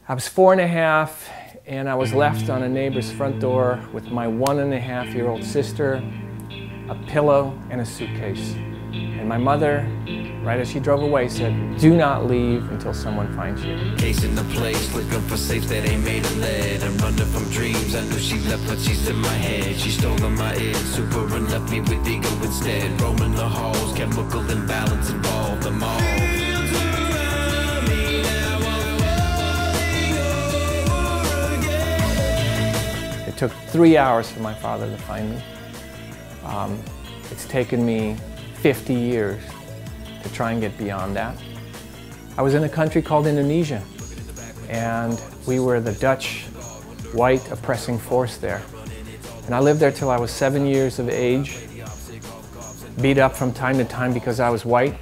I was 4.5, and I was left on a neighbor's front door with my 1.5-year-old sister, a pillow, and a suitcase. And my mother, right as she drove away, said, "Do not leave until someone finds you." Casing the place, looking for safes that ain't made of lead. I'm running from dreams, I knew she left, but she's in my head. She stole on my head, super and left me with ego instead. Roaming the halls, chemical imbalance involved them all. It took 3 hours for my father to find me. It's taken me 50 years to try and get beyond that. I was in a country called Indonesia, and we were the Dutch white oppressing force there. And I lived there till I was 7 years of age, beat up from time to time because I was white.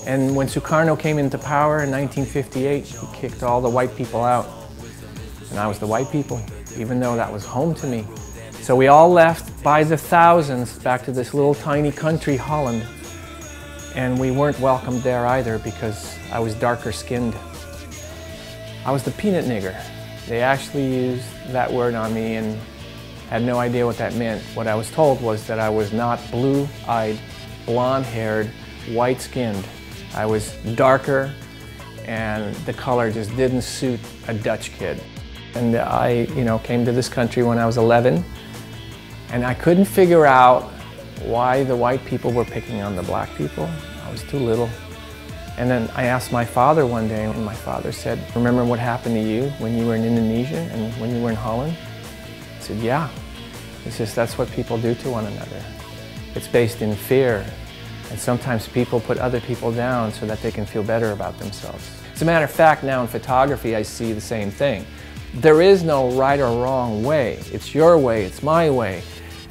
And when Sukarno came into power in 1958, he kicked all the white people out. And I was the white people, even though that was home to me. So we all left by the thousands back to this little tiny country, Holland. And we weren't welcomed there either because I was darker skinned. I was the peanut nigger. They actually used that word on me and had no idea what that meant. What I was told was that I was not blue-eyed, blonde-haired, white-skinned. I was darker, and the color just didn't suit a Dutch kid. And I, came to this country when I was 11, and I couldn't figure out why the white people were picking on the black people. I was too little. And then I asked my father one day, and my father said, "Remember what happened to you when you were in Indonesia and when you were in Holland?" I said, "Yeah." He says, "That's what people do to one another. It's based in fear. And sometimes people put other people down so that they can feel better about themselves." As a matter of fact, now in photography, I see the same thing. There is no right or wrong way. It's your way, it's my way.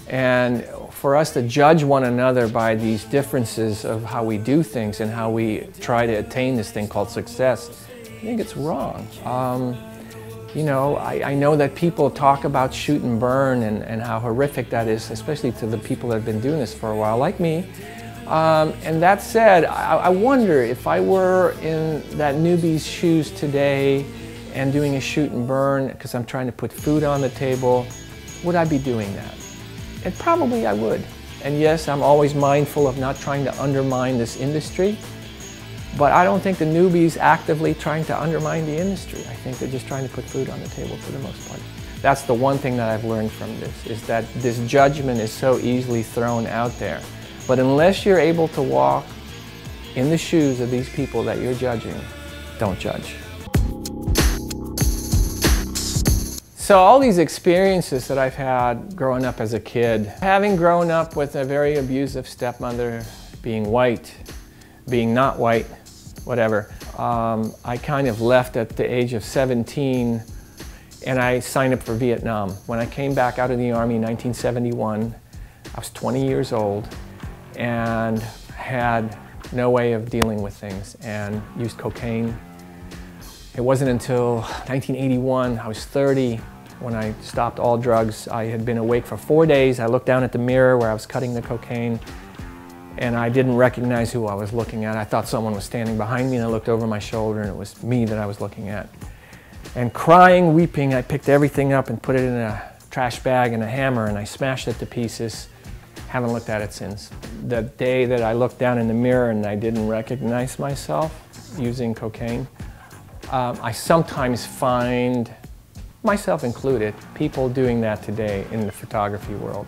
And for us to judge one another by these differences of how we do things and how we try to attain this thing called success, I think it's wrong. I know that people talk about shoot and burn and how horrific that is, especially to the people that have been doing this for a while, like me. And that said, I wonder if I were in that newbie's shoes today and doing a shoot and burn because I'm trying to put food on the table, would I be doing that? And probably I would. And yes, I'm always mindful of not trying to undermine this industry, but I don't think the newbie's actively trying to undermine the industry. I think they're just trying to put food on the table for the most part. That's the one thing that I've learned from this, is that this judgment is so easily thrown out there. But unless you're able to walk in the shoes of these people that you're judging, don't judge. So all these experiences that I've had growing up as a kid, having grown up with a very abusive stepmother, being white, being not white, whatever, I kind of left at the age of 17 and I signed up for Vietnam. When I came back out of the Army in 1971, I was 20 years old and had no way of dealing with things and used cocaine. It wasn't until 1981, I was 30, when I stopped all drugs. I had been awake for 4 days. I looked down at the mirror where I was cutting the cocaine and I didn't recognize who I was looking at. I thought someone was standing behind me and I looked over my shoulder and it was me that I was looking at. And crying, weeping, I picked everything up and put it in a trash bag and a hammer and I smashed it to pieces. Haven't looked at it since. The day that I looked down in the mirror and I didn't recognize myself using cocaine, I sometimes find, myself included, people doing that today in the photography world,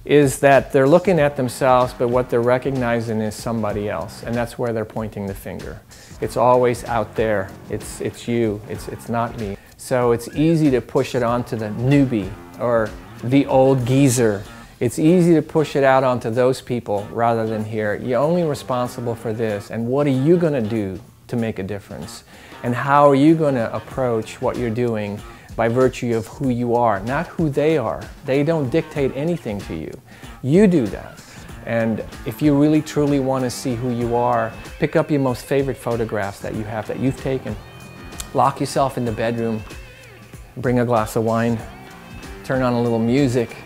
is that they're looking at themselves, but what they're recognizing is somebody else, and that's where they're pointing the finger. It's always out there. It's you. It's not me. So it's easy to push it onto the newbie or the old geezer. It's easy to push it out onto those people rather than here. You're only responsible for this, and what are you going to do to make a difference? And how are you going to approach what you're doing by virtue of who you are, not who they are. They don't dictate anything to you. You do that. And if you really truly want to see who you are, pick up your most favorite photographs that you have, that you've taken. Lock yourself in the bedroom, bring a glass of wine, turn on a little music,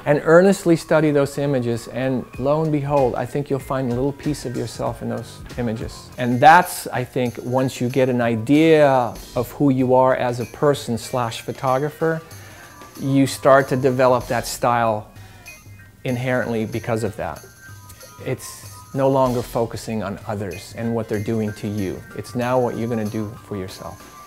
and earnestly study those images, and lo and behold, I think you'll find a little piece of yourself in those images. And that's, I think, once you get an idea of who you are as a person slash photographer, you start to develop that style inherently because of that. It's no longer focusing on others and what they're doing to you. It's now what you're going to do for yourself.